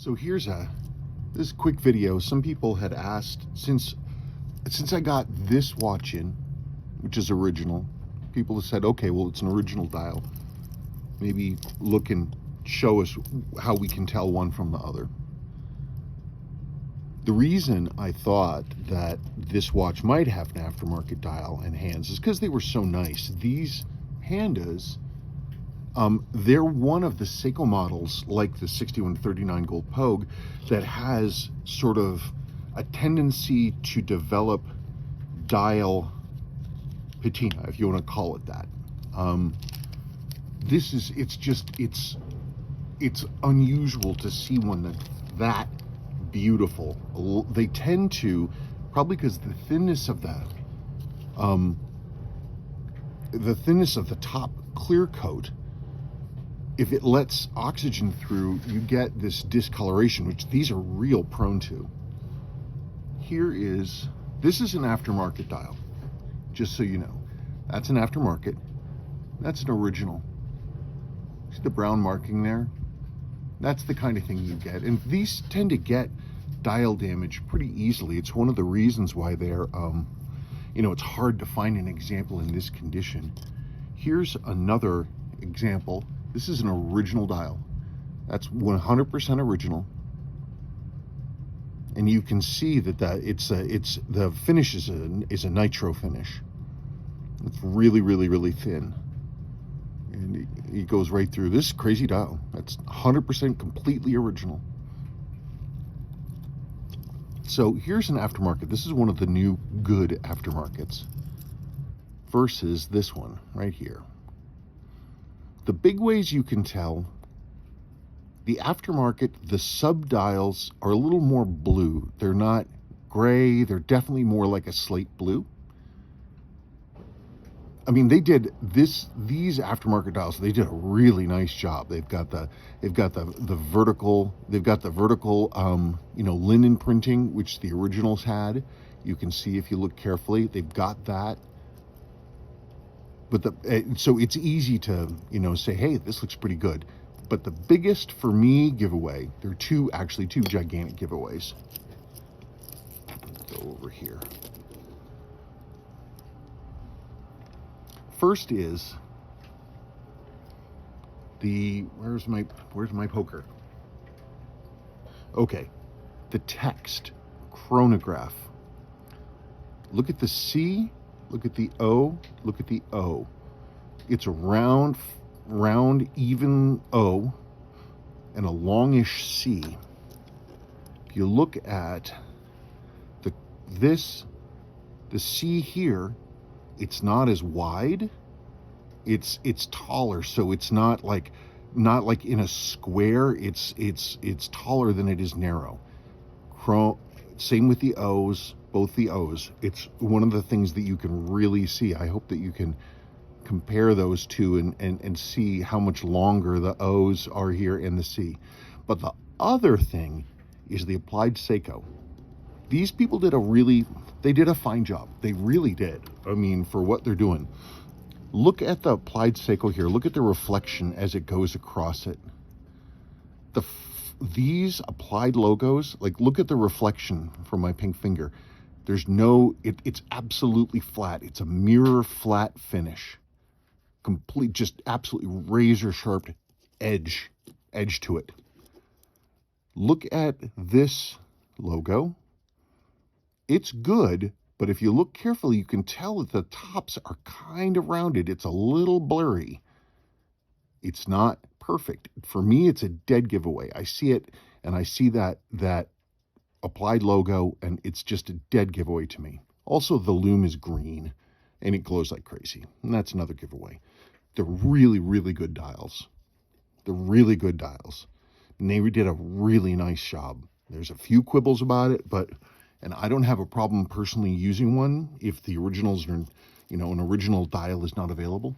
So here's this quick video. Some people had asked, since I got this watch in, which is original, people have said, okay, well, it's an original dial. Maybe look and show us how we can tell one from the other. The reason I thought that this watch might have an aftermarket dial and hands is because they were so nice. These Pandas, they're one of the Seiko models, like the 6139 Gold Pogue, that has sort of a tendency to develop dial patina, if you want to call it that. It's unusual to see one that's that beautiful. They tend to, probably because the thinness of the top clear coat, if it lets oxygen through, you get this discoloration, which these are real prone to. This is an aftermarket dial, just so you know. That's an aftermarket. That's an original. See the brown marking there? That's the kind of thing you get. And these tend to get dial damage pretty easily. It's one of the reasons why they're, it's hard to find an example in this condition. Here's another example. This is an original dial. That's 100% original. And you can see that the finish is a nitro finish. It's really, really, really thin. And it goes right through. This crazy dial. That's 100% completely original. So here's an aftermarket. This is one of the new good aftermarkets versus this one right here. The big ways you can tell, the aftermarket, the subdials are a little more blue. They're not gray. They're definitely more like a slate blue. I mean, they did these aftermarket dials. They did a really nice job. They've got the vertical. They've got the vertical, linen printing, which the originals had. You can see if you look carefully. They've got that. But so it's easy to say, hey, this looks pretty good. But the biggest for me giveaway, there are actually two gigantic giveaways. Go over here. First is where's my poker? Okay, the text chronograph. Look at the C, look at the O, look at the O. It's a round, even O and a longish C. If you look at the C here, it's not as wide. It's taller, so it's not like in a square. It's taller than it is narrow. Same with the O's, both the O's. It's one of the things that you can really see. I hope that you can compare those two and see how much longer the O's are here in the C. But the other thing is the applied Seiko. These people did a fine job. They really did. I mean, for what they're doing. Look at the applied Seiko here. Look at the reflection as it goes across it. These applied logos, like look at the reflection from my pink finger. It's absolutely flat. It's a mirror flat finish. Complete, just absolutely razor sharp edge to it. Look at this logo. It's good, but if you look carefully, you can tell that the tops are kind of rounded. It's a little blurry. It's not perfect. For me, it's a dead giveaway. I see it, and I see that applied logo, and it's just a dead giveaway to me. Also, the loom is green, and it glows like crazy, and that's another giveaway. They're really, really good dials. They're really good dials, and they did a really nice job. There's a few quibbles about it, and I don't have a problem personally using one if the originals are, an original dial is not available.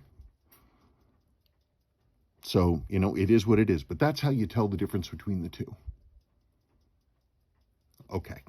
So, it is what it is. But that's how you tell the difference between the two. Okay.